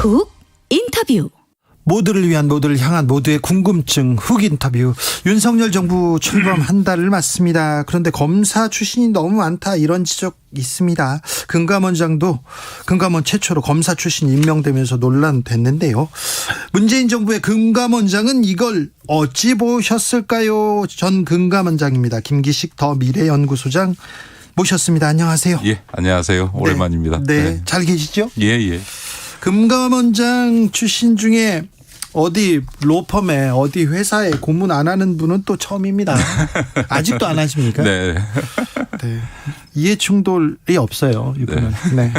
훅 인터뷰. 모두를 위한, 모두를 향한 모두의 궁금증 훅 인터뷰. 윤석열 정부 출범 한 달을 맞습니다. 그런데 검사 출신이 너무 많다, 이런 지적 있습니다. 금감원 최초로 검사 출신 임명되면서 논란됐는데요. 문재인 정부의 금감원장은 이걸 어찌 보셨을까요? 전 금감원장입니다. 김기식 더 미래연구소장 모셨습니다. 안녕하세요. 예, 안녕하세요. 오랜만입니다. 네. 잘 계시죠? 예. 금감원장 출신 중에 어디 로펌에, 어디 회사에 고문 안 하는 분은 또 처음입니다. 아직도 안 하십니까? 네. 네. 이해 충돌이 없어요, 이분은. 네.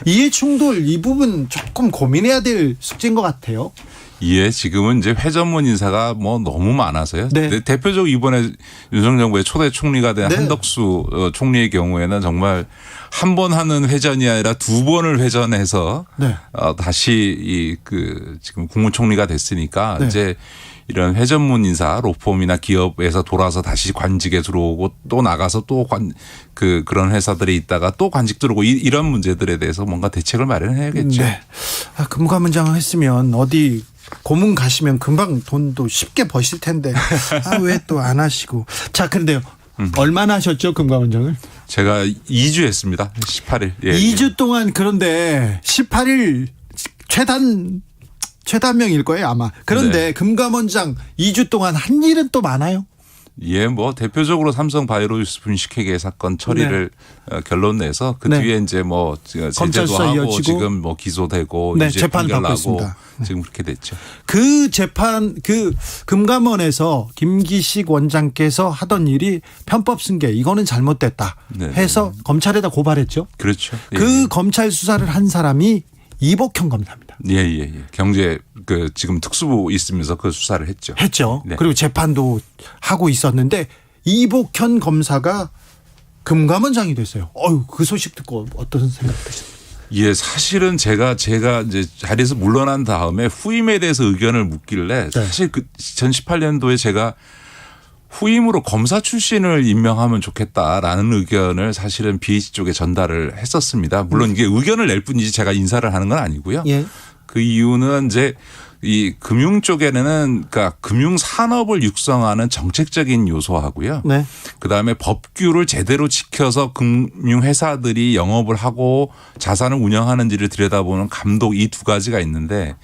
이해 충돌 이 부분 조금 고민해야 될 숙제인 것 같아요. 예, 지금은 이제 회전문 인사가 뭐 너무 많아서요. 네. 대표적으로 이번에 윤석열 정부의 초대 총리가 된 네. 한덕수 총리의 경우에는 정말 한 번 하는 회전이 아니라 두 번을 회전해서 네. 다시 지금 국무총리가 됐으니까 네. 이제 이런 회전문 인사, 로펌이나 기업에서 돌아서 다시 관직에 들어오고 또 나가서 또 그런 회사들에 있다가 또 관직 들어오고 이런 문제들에 대해서 뭔가 대책을 마련해야겠죠. 네. 금감원장 했으면 어디 고문 가시면 금방 돈도 쉽게 버실 텐데 왜 또 안 하시고. 자, 그런데요. 얼마나 하셨죠, 금감원장을? 제가 2주 했습니다. 18일. 예. 2주 동안. 그런데 18일 최단명일 거예요, 아마. 그런데 네. 금감원장 2주 동안 한 일은 또 많아요? 예, 뭐 대표적으로 삼성 바이오로직스 분식회계 사건 처리를 결론 내서 그 네. 뒤에 이제 뭐 검찰 제재도 수사 하고 이어지고. 지금 뭐 기소되고 네, 이제 재판 판결 받고 나고 있습니다. 지금 그렇게 됐죠. 그 재판, 금감원에서 김기식 원장께서 하던 일이 편법 승계, 이거는 잘못됐다 해서 검찰에다 고발했죠. 그렇죠. 예. 그 검찰 수사를 한 사람이 이복형 검사입니다. 예. 경제 지금 특수부 있으면서 그 수사를 했죠. 네. 그리고 재판도 하고 있었는데 이복현 검사가 금감원장이 됐어요. 그 소식 듣고 어떤 생각 드셨어요? 예, 사실은 제가 이제 자리에서 물러난 다음에 후임에 대해서 의견을 묻길래 사실 2018년도에 제가 후임으로 검사 출신을 임명하면 좋겠다라는 의견을 사실은 BH 쪽에 전달을 했었습니다. 물론 이게 의견을 낼 뿐이지 제가 인사를 하는 건 아니고요. 예. 그 이유는 이제 이 금융 쪽에는 그러니까 금융 산업을 육성하는 정책적인 요소하고요. 네. 그다음에 법규를 제대로 지켜서 금융 회사들이 영업을 하고 자산을 운영하는지를 들여다보는 감독, 이 두 가지가 있는데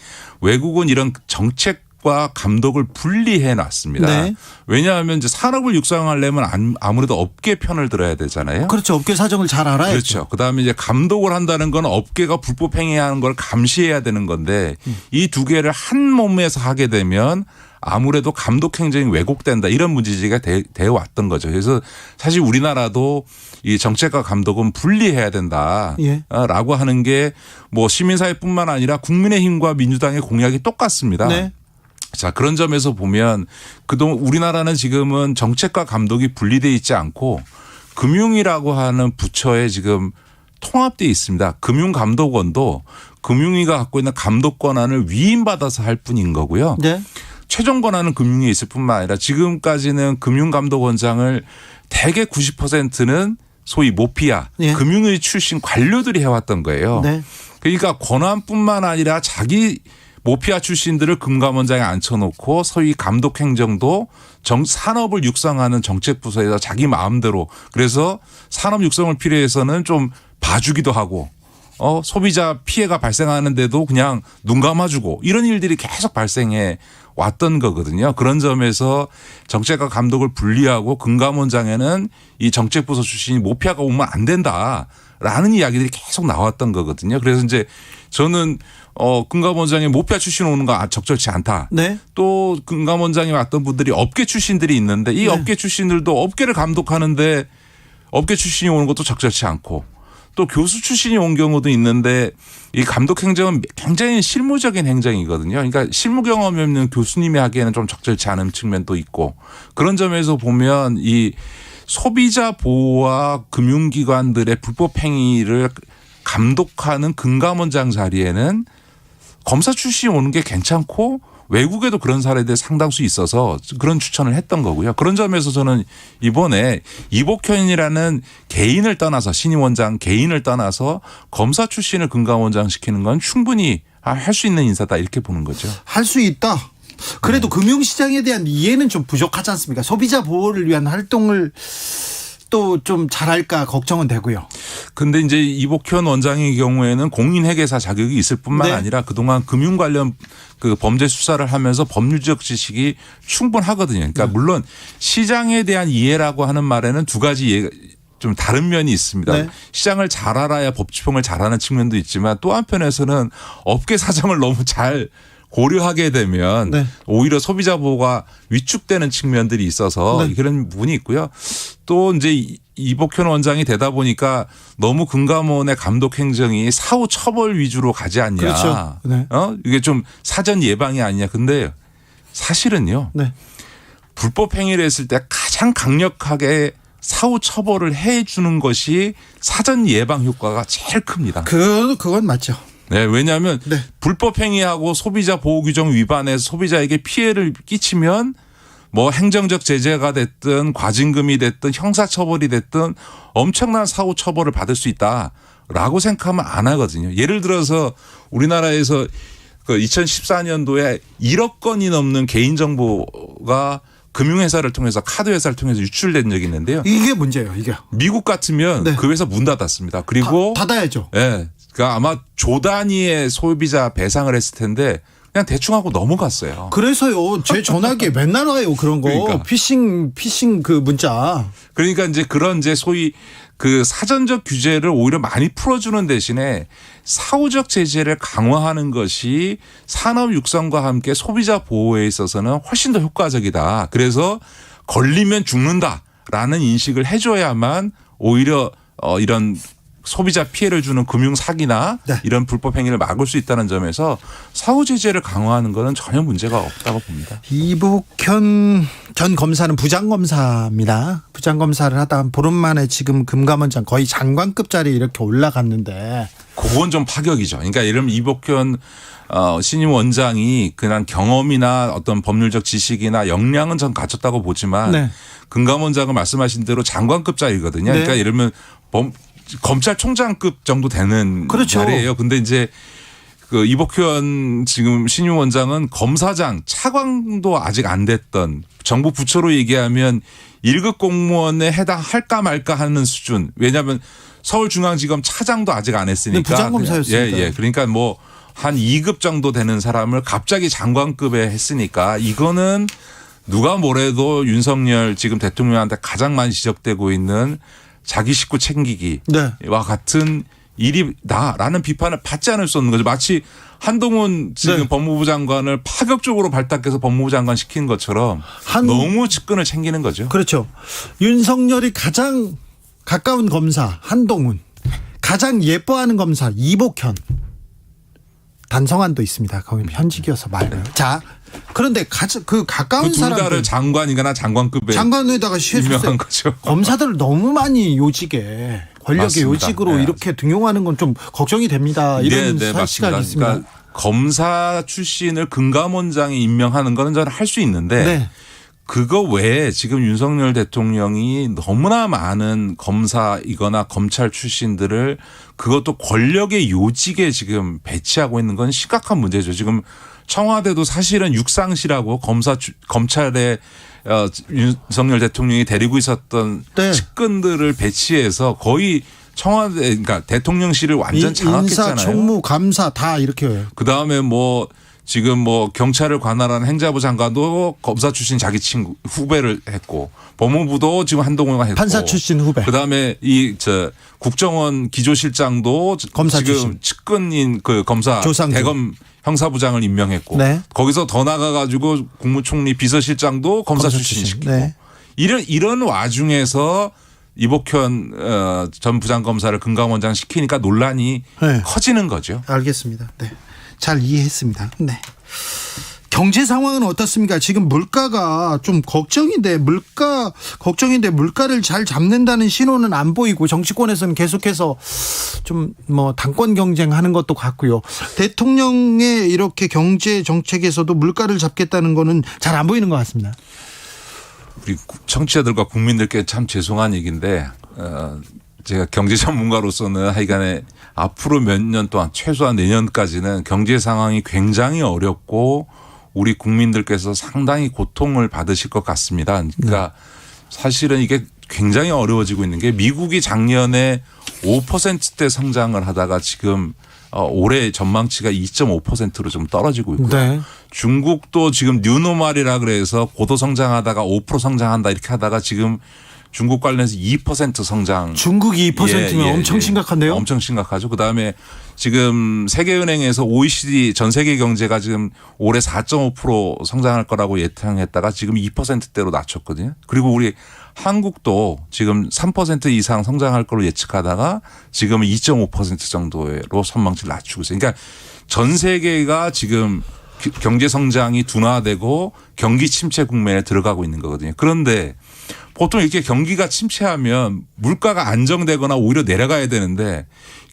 외국은 이런 정책 과 감독을 분리해 놨습니다. 네. 왜냐하면 이제 산업을 육성하려면 아무래도 업계 편을 들어야 되잖아요. 그렇죠. 업계 사정을 잘 알아야죠. 그렇죠. 그다음에 이제 감독을 한다는 건 업계가 불법 행위하는 걸 감시해야 되는 건데 이 두 개를 한 몸에서 하게 되면 아무래도 감독 행정이 왜곡된다, 이런 문제제기가 되어 왔던 거죠. 그래서 사실 우리나라도 이 정책과 감독은 분리해야 된다라고 하는 게 뭐 시민사회뿐만 아니라 국민의힘과 민주당의 공약이 똑같습니다. 네. 자, 그런 점에서 보면 그동안 우리나라는 지금은 정책과 감독이 분리되어 있지 않고 금융이라고 하는 부처에 지금 통합되어 있습니다. 금융감독원도 금융위가 갖고 있는 감독 권한을 위임받아서 할 뿐인 거고요. 네. 최종 권한은 금융위에 있을 뿐만 아니라 지금까지는 금융감독원장을 대개 90%는 소위 모피아, 예. 금융위 출신 관료들이 해왔던 거예요. 네. 그러니까 권한뿐만 아니라 자기 모피아 출신들을 금감원장에 앉혀놓고 소위 감독 행정도 산업을 육성하는 정책부서에서 자기 마음대로, 그래서 산업 육성을 필요해서는 좀 봐주기도 하고 소비자 피해가 발생하는데도 그냥 눈 감아주고, 이런 일들이 계속 발생해 왔던 거거든요. 그런 점에서 정책과 감독을 분리하고 금감원장에는 이 정책부서 출신이 모피아가 오면 안 된다라는 이야기들이 계속 나왔던 거거든요. 그래서 이제 저는 금감원장에 모피아 출신 오는 거 적절치 않다. 네. 또 금감원장에 왔던 분들이 업계 출신들이 있는데 이 업계 출신들도 업계를 감독하는데 업계 출신이 오는 것도 적절치 않고, 또 교수 출신이 온 경우도 있는데 이 감독 행정은 굉장히 실무적인 행정이거든요. 그러니까 실무 경험이 없는 교수님이 하기에는 좀 적절치 않은 측면도 있고, 그런 점에서 보면 이 소비자 보호와 금융기관들의 불법 행위를 감독하는 금감원장 자리에는 검사 출신이 오는 게 괜찮고 외국에도 그런 사례들 상당수 있어서 그런 추천을 했던 거고요. 그런 점에서 저는 이번에 이복현이라는 개인을 떠나서, 신임 원장 개인을 떠나서 검사 출신을 금감원장 시키는 건 충분히 할 수 있는 인사다 이렇게 보는 거죠. 할 수 있다. 그래도 금융시장에 대한 이해는 좀 부족하지 않습니까? 소비자 보호를 위한 활동을 또 좀 잘할까 걱정은 되고요. 근데 이제 이복현 원장의 경우에는 공인회계사 자격이 있을 뿐만 네. 아니라 그동안 금융 관련 그 범죄 수사를 하면서 법률적 지식이 충분하거든요. 그러니까 물론 시장에 대한 이해라고 하는 말에는 두 가지 이해가 좀 다른 면이 있습니다. 네. 시장을 잘 알아야 법치평을 잘하는 측면도 있지만 또 한편에서는 업계 사정을 너무 잘 고려하게 되면 네. 오히려 소비자 보호가 위축되는 측면들이 있어서 네. 그런 부분이 있고요. 또 이제 이복현 원장이 되다 보니까 너무 금감원의 감독 행정이 사후 처벌 위주로 가지 않냐. 그렇죠. 네. 이게 좀 사전 예방이 아니냐. 근데 사실은요. 네. 불법 행위를 했을 때 가장 강력하게 사후 처벌을 해 주는 것이 사전 예방 효과가 제일 큽니다. 그건 맞죠. 네, 왜냐하면 네. 불법 행위하고 소비자 보호 규정 위반해서 소비자에게 피해를 끼치면 뭐 행정적 제재가 됐든 과징금이 됐든 형사처벌이 됐든 엄청난 사후 처벌을 받을 수 있다라고 생각하면 안 하거든요. 예를 들어서 우리나라에서 그 2014년도에 1억 건이 넘는 개인정보가 금융회사를 통해서 카드회사를 통해서 유출된 적이 있는데요. 이게 문제예요. 이게. 미국 같으면 네. 그 회사 문 닫았습니다. 그리고 닫아야죠. 예. 그러니까 아마 조 단위의 소비자 배상을 했을 텐데 그냥 대충 하고 넘어갔어요. 그래서요. 제 전화기에 맨날 와요. 그런 거. 그러니까. 피싱 그 문자. 그러니까 이제 그런 이제 소위 그 사전적 규제를 오히려 많이 풀어주는 대신에 사후적 제재를 강화하는 것이 산업 육성과 함께 소비자 보호에 있어서는 훨씬 더 효과적이다. 그래서 걸리면 죽는다라는 인식을 해줘야만 오히려 이런 소비자 피해를 주는 금융 사기나 네. 이런 불법 행위를 막을 수 있다는 점에서 사후 제재를 강화하는 것은 전혀 문제가 없다고 봅니다. 이복현 전 검사는 부장검사입니다. 부장검사를 하다 한 보름 만에 지금 금감원장 거의 장관급 자리에 이렇게 올라갔는데. 그건 좀 파격이죠. 그러니까 예를 들면 이복현 신임 원장이 그냥 경험이나 어떤 법률적 지식이나 역량은 전 갖췄다고 보지만 네. 금감원장은 말씀하신 대로 장관급 자리거든요. 네. 그러니까 예를 들면 검찰총장급 정도 되는 그렇죠. 자리예요. 근데 이제 그 이복현 지금 신임 원장은 검사장 차관도 아직 안 됐던 정부 부처로 얘기하면 1급 공무원에 해당할까 말까 하는 수준. 왜냐하면 서울중앙지검 차장도 아직 안 했으니까. 네, 부장검사였으니까. 예. 그러니까 뭐 한 2급 정도 되는 사람을 갑자기 장관급에 했으니까 이거는 누가 뭐래도 윤석열 지금 대통령한테 가장 많이 지적되고 있는 자기 식구 챙기기와 네. 같은 일이다라는 비판을 받지 않을 수 없는 거죠. 마치 한동훈 지금 네. 법무부 장관을 파격적으로 발탁해서 법무부 장관 시킨 것처럼 너무 측근을 챙기는 거죠. 그렇죠. 윤석열이 가장 가까운 검사 한동훈, 가장 예뻐하는 검사 이복현, 단성한도 있습니다. 거기 현직이어서 말고요. 자, 그런데 그 가까운 그 둘 사람들 다를 장관이거나 장관급에 장관에다가 임명한 거죠. 검사들을 너무 많이 요직에 권력의 맞습니다. 요직으로 네. 이렇게 등용하는 건 좀 걱정이 됩니다. 이런 시각이 있습니다. 그러니까 검사 출신을 금감원장에 임명하는 거는 저는 할 수 있는데 네. 그거 외에 지금 윤석열 대통령이 너무나 많은 검사이거나 검찰 출신들을 그것도 권력의 요직에 지금 배치하고 있는 건 심각한 문제죠. 지금 청와대도 사실은 육상실하고 검찰에 윤석열 대통령이 데리고 있었던 네. 측근들을 배치해서 거의 청와대 그러니까 대통령실을 완전 장악했잖아요. 인사, 총무, 감사 다 이렇게 해요. 그다음에 뭐 지금 뭐 경찰을 관할하는 행자부 장관도 검사 출신 자기 친구 후배를 했고 법무부도 지금 한동훈가 했고 판사 출신 후배. 그다음에 국정원 기조실장도 검사 지금 출신. 측근인 그 검사 조상조. 대검 형사부장을 임명했고 네. 거기서 더 나가 가지고 국무총리 비서실장도 검사 출신 시키고 네. 이런 와중에서 이복현 전 부장검사를 금감원장 시키니까 논란이 네. 커지는 거죠. 알겠습니다. 네. 잘 이해했습니다. 네. 경제 상황은 어떻습니까? 지금 물가가 좀 걱정인데 물가를 잘 잡는다는 신호는 안 보이고 정치권에서는 계속해서 좀 뭐 당권 경쟁하는 것도 같고요. 대통령의 이렇게 경제 정책에서도 물가를 잡겠다는 거는 잘 안 보이는 것 같습니다. 우리 청취자들과 국민들께 참 죄송한 얘기인데 제가 경제 전문가로서는 하여간에 앞으로 몇 년 동안 최소한 내년까지는 경제 상황이 굉장히 어렵고 우리 국민들께서 상당히 고통을 받으실 것 같습니다. 그러니까 사실은 이게 굉장히 어려워지고 있는 게 미국이 작년에 5%대 성장을 하다가 지금 올해 전망치가 2.5%로 좀 떨어지고 있고요. 네. 중국도 지금 뉴노멀이라 그래서 고도 성장하다가 5% 성장한다 이렇게 하다가 지금 중국 관련해서 2% 성장. 중국이 2%면 엄청 심각한데요. 엄청 심각하죠. 그다음에 지금 세계은행에서 OECD 전 세계 경제가 지금 올해 4.5% 성장할 거라고 예상했다가 지금 2%대로 낮췄거든요. 그리고 우리 한국도 지금 3% 이상 성장할 걸로 예측하다가 지금은 2.5% 정도로 전망치를 낮추고 있어요. 그러니까 전 세계가 지금 경제 성장이 둔화되고 경기 침체 국면에 들어가고 있는 거거든요. 그런데 보통 이렇게 경기가 침체하면 물가가 안정되거나 오히려 내려가야 되는데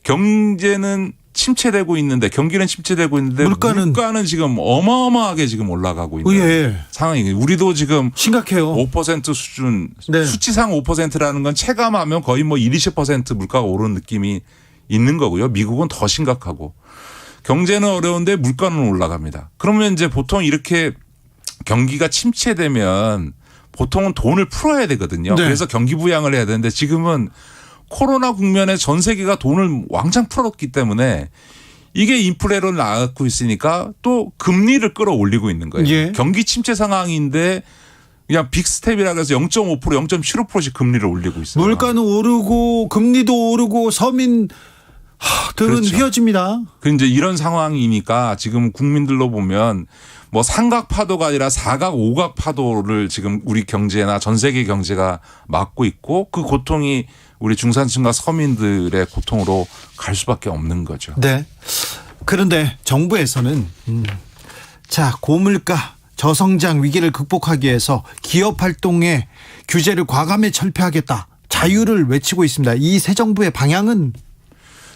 경제는 침체되고 있는데 경기는 침체되고 있는데 물가는 지금 어마어마하게 지금 올라가고 있는 상황이에요. 우리도 지금 심각해요. 5% 수준 네. 수치상 5%라는 건 체감하면 거의 뭐 20% 물가가 오르는 느낌이 있는 거고요. 미국은 더 심각하고 경제는 어려운데 물가는 올라갑니다. 그러면 이제 보통 이렇게 경기가 침체되면 보통은 돈을 풀어야 되거든요. 네. 그래서 경기 부양을 해야 되는데 지금은 코로나 국면에 전 세계가 돈을 왕창 풀었기 때문에 이게 인플레로 나가고 있으니까 또 금리를 끌어올리고 있는 거예요. 예. 경기 침체 상황인데 그냥 빅스텝이라 그래서 0.5% 0.75%씩 금리를 올리고 있어요. 물가는 오르고 금리도 오르고 서민들은 그렇죠. 휘어집니다. 그 이제 이런 상황이니까 지금 국민들로 보면 뭐 삼각 파도가 아니라 사각 오각 파도를 지금 우리 경제나 전 세계 경제가 맞고 있고 그 고통이 우리 중산층과 서민들의 고통으로 갈 수밖에 없는 거죠. 네. 그런데 정부에서는 자, 고물가 저성장 위기를 극복하기 위해서 기업 활동에 규제를 과감히 철폐하겠다. 자유를 외치고 있습니다. 이 새 정부의 방향은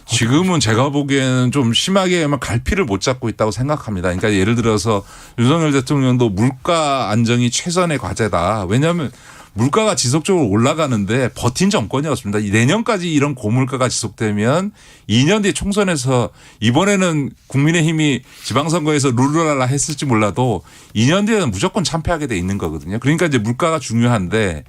지금은 제가 보기에는 좀 심하게 갈피를 못 잡고 있다고 생각합니다. 그러니까 예를 들어서 윤석열 대통령도 물가 안정이 최선의 과제다. 왜냐하면 물가가 지속적으로 올라가는데 버틴 정권이었습니다. 내년까지 이런 고물가가 지속되면 2년 뒤에 총선에서 이번에는 국민의힘이 지방선거에서 룰루랄라 했을지 몰라도 2년 뒤에는 무조건 참패하게 돼 있는 거거든요. 그러니까 이제 물가가 중요한데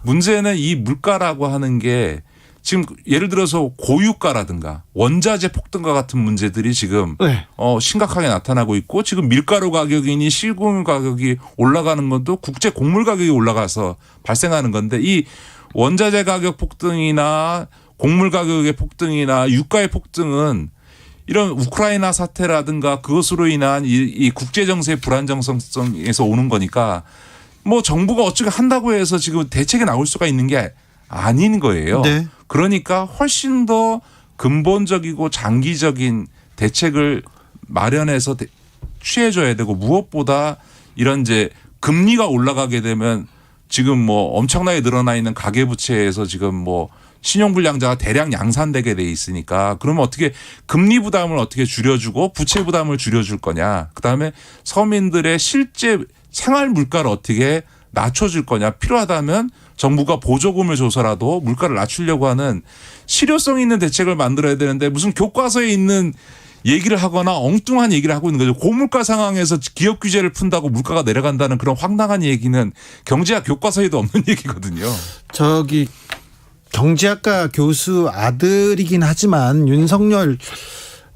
문제는 이 물가라고 하는 게 지금 예를 들어서 고유가라든가 원자재 폭등과 같은 문제들이 지금 네. 심각하게 나타나고 있고 지금 밀가루 가격이니 실고물 가격이 올라가는 것도 국제 곡물 가격이 올라가서 발생하는 건데 이 원자재 가격 폭등이나 곡물 가격의 폭등이나 유가의 폭등은 이런 우크라이나 사태라든가 그것으로 인한 이 국제 정세의 불안정성에서 오는 거니까 뭐 정부가 어떻게 한다고 해서 지금 대책이 나올 수가 있는 게 아닌 거예요. 네. 그러니까 훨씬 더 근본적이고 장기적인 대책을 마련해서 취해줘야 되고 무엇보다 이런 이제 금리가 올라가게 되면 지금 뭐 엄청나게 늘어나 있는 가계부채에서 지금 뭐 신용불량자가 대량 양산되게 돼 있으니까 그러면 어떻게 금리 부담을 어떻게 줄여주고 부채 부담을 줄여줄 거냐. 그다음에 서민들의 실제 생활 물가를 어떻게 낮춰줄 거냐. 필요하다면 정부가 보조금을 줘서라도 물가를 낮추려고 하는 실효성 있는 대책을 만들어야 되는데 무슨 교과서에 있는 얘기를 하거나 엉뚱한 얘기를 하고 있는 거죠. 고물가 상황에서 기업 규제를 푼다고 물가가 내려간다는 그런 황당한 얘기는 경제학 교과서에도 없는 얘기거든요. 저기 경제학과 교수 아들이긴 하지만 윤석열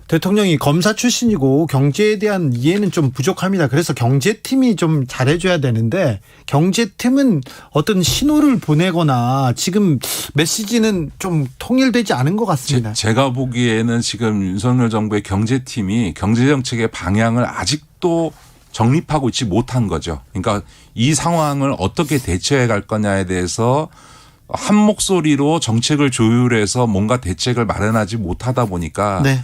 대통령이 검사 출신이고 경제에 대한 이해는 좀 부족합니다. 그래서 경제팀이 좀 잘해줘야 되는데 경제팀은 어떤 신호를 보내거나 지금 메시지는 좀 통일되지 않은 것 같습니다. 제가 보기에는 지금 윤석열 정부의 경제팀이 경제정책의 방향을 아직도 정립하고 있지 못한 거죠. 그러니까 이 상황을 어떻게 대처해 갈 거냐에 대해서 한 목소리로 정책을 조율해서 뭔가 대책을 마련하지 못하다 보니까 네.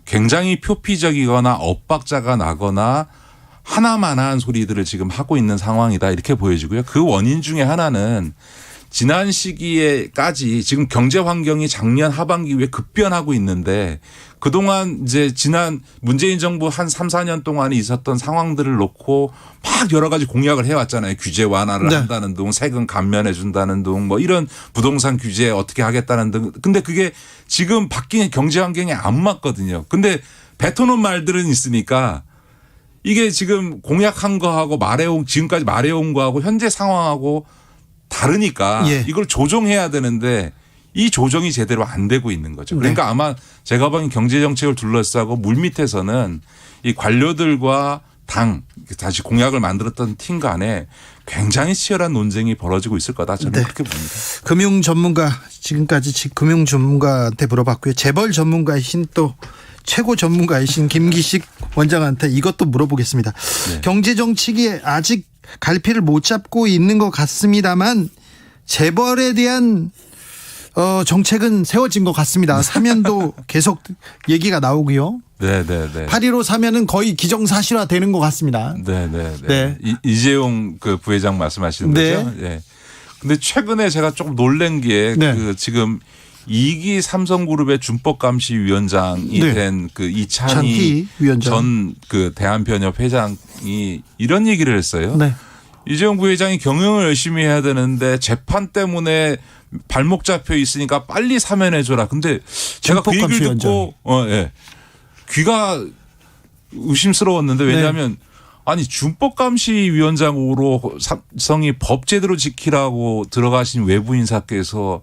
굉장히 표피적이거나 엇박자가 나거나 하나만한 소리들을 지금 하고 있는 상황이다 이렇게 보여지고요. 그 원인 중에 하나는 지난 시기에까지 지금 경제 환경이 작년 하반기 이후에 급변하고 있는데 그동안 이제 지난 문재인 정부 한 3, 4년 동안에 있었던 상황들을 놓고 막 여러 가지 공약을 해왔잖아요. 규제 완화를 네. 한다는 한다는 등 세금 감면해 준다는 등 뭐 이런 부동산 규제 어떻게 하겠다는 등. 근데 그게 지금 바뀐 경제 환경에 안 맞거든요. 근데 뱉어놓은 말들은 있으니까 이게 지금 공약한 거하고 지금까지 말해온 거하고 현재 상황하고 다르니까 예. 이걸 조정해야 되는데 이 조정이 제대로 안 되고 있는 거죠. 그러니까 네. 아마 제가 보기엔 경제정책을 둘러싸고 물밑에서는 이 관료들과 당 다시 공약을 만들었던 팀 간에 굉장히 치열한 논쟁이 벌어지고 있을 거다. 저는 네. 그렇게 봅니다. 금융 전문가 지금까지 금융 전문가한테 물어봤고요. 재벌 전문가이신 또 최고 전문가이신 김기식 원장한테 이것도 물어보겠습니다. 네. 경제 정책이 아직 갈피를 못 잡고 있는 것 같습니다만 재벌에 대한 정책은 세워진 것 같습니다. 사면도 계속 얘기가 나오고요. 네네네. 8.15 사면은 거의 기정사실화 되는 것 같습니다. 네네네. 네. 이재용 그 부회장 말씀하시는 네. 거죠. 네. 근데 최근에 제가 조금 놀란 게 네. 그 지금 2기 삼성그룹의 준법감시위원장이 네. 된 그 이찬희 이찬희 위원장. 전 그 대한변협 회장이 이런 얘기를 했어요. 네. 이재용 부회장이 경영을 열심히 해야 되는데 재판 때문에 발목 잡혀 있으니까 빨리 사면해 줘라. 근데 제가 그 얘기를 듣고 예. 귀가 의심스러웠는데 왜냐하면 아니 준법감시위원장으로 삼성이 법 제대로 지키라고 들어가신 외부 인사께서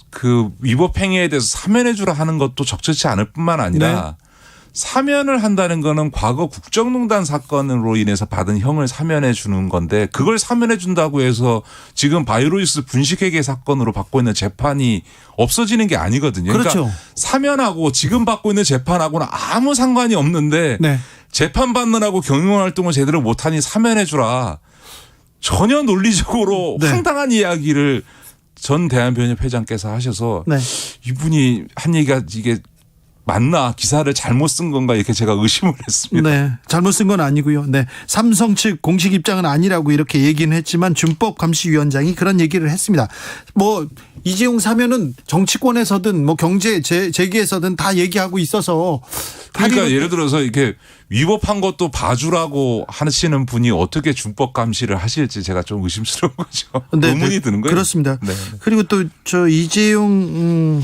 그 위법 행위에 대해서 사면해 주라 하는 것도 적절치 않을 뿐만 아니라 사면을 한다는 거는 과거 국정농단 사건으로 인해서 받은 형을 사면해 주는 건데 그걸 사면해 준다고 해서 지금 바이오로이스 분식회계 사건으로 받고 있는 재판이 없어지는 게 아니거든요. 그렇죠. 그러니까 사면하고 지금 받고 있는 재판하고는 아무 상관이 없는데 네. 재판 받느라고 경영활동을 제대로 못하니 사면해 주라. 전혀 논리적으로 네. 황당한 이야기를 전 대한변협 회장께서 하셔서 네. 이분이 한 얘기가 이게 맞나 기사를 잘못 쓴 건가 이렇게 제가 의심을 했습니다. 네, 잘못 쓴 건 아니고요. 네, 삼성 측 공식 입장은 아니라고 이렇게 얘기는 했지만 준법감시위원장이 그런 얘기를 했습니다. 뭐 이재용 사면은 정치권에서든 뭐 경제 재계에서든 다 얘기하고 있어서 그러니까 예를 들어서 이렇게 위법한 것도 봐주라고 하시는 분이 어떻게 준법 감시를 하실지 제가 좀 의심스러운 거죠. 네, 의문이 드는 거예요. 그렇습니다. 네. 그리고 또 저 이재용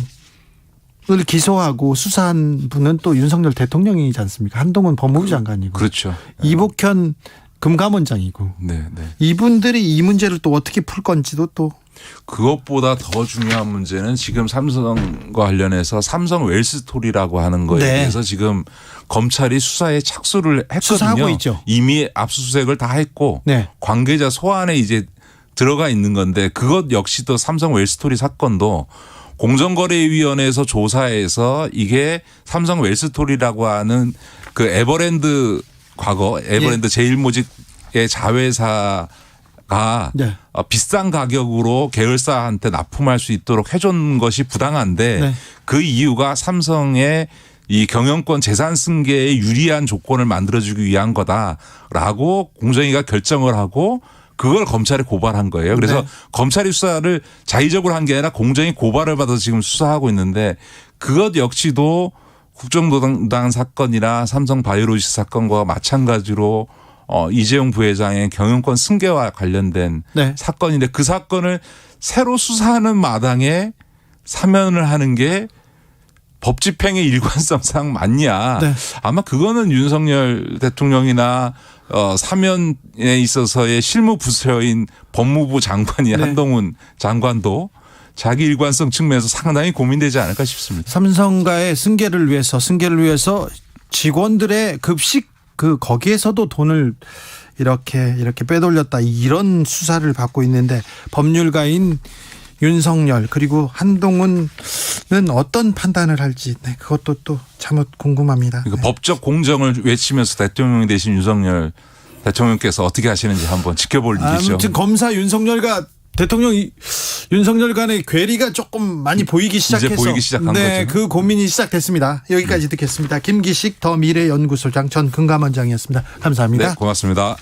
을 기소하고 수사한 분은 또 윤석열 대통령이지 않습니까? 한동훈 법무부 장관이고, 그렇죠. 이복현 금감원장이고, 네, 네. 이분들이 이 문제를 또 어떻게 풀 건지도 또 그것보다 더 중요한 문제는 지금 삼성과 관련해서 삼성 웰스토리라고 하는 거에 네. 대해서 지금 검찰이 수사에 착수를 했거든요. 수사하고 있죠. 이미 압수수색을 다 했고 네. 관계자 소환에 이제 들어가 있는 건데 그것 역시도 삼성 웰스토리 사건도 공정거래위원회에서 조사해서 이게 삼성 웰스토리라고 하는 그 에버랜드 과거 에버랜드 제일모직의 자회사가 네. 비싼 가격으로 계열사한테 납품할 수 있도록 해준 것이 부당한데 네. 그 이유가 삼성의 이 경영권 재산 승계에 유리한 조건을 만들어주기 위한 거다라고 공정위가 결정을 하고 그걸 검찰에 고발한 거예요. 그래서 네. 검찰이 수사를 자의적으로 한 게 아니라 공정위 고발을 받아서 지금 수사하고 있는데 그것 역시도 국정농단 사건이나 삼성 바이오로이스 사건과 마찬가지로 이재용 부회장의 경영권 승계와 관련된 네. 사건인데 그 사건을 새로 수사하는 마당에 사면을 하는 게 법 집행의 일관성상 맞냐. 네. 아마 그거는 윤석열 대통령이나 사면에 있어서의 실무 부서인 법무부 장관이 네. 한동훈 장관도 자기 일관성 측면에서 상당히 고민되지 않을까 싶습니다. 삼성가의 승계를 위해서 직원들의 급식 거기에서도 돈을 이렇게 빼돌렸다 이런 수사를 받고 있는데 법률가인 윤석열 그리고 한동훈은 어떤 판단을 할지 그것도 또 참 궁금합니다. 그러니까 법적 공정을 외치면서 대통령이 되신 윤석열 대통령께서 어떻게 하시는지 한번 지켜볼 일이죠. 아무튼 검사 윤석열과 대통령 윤석열 간의 괴리가 조금 많이 보이기 시작해서 이제 보이기 시작한 거죠. 그 고민이 시작됐습니다. 여기까지 듣겠습니다. 김기식 더 미래연구소장 전 금감원장이었습니다. 감사합니다. 네, 고맙습니다.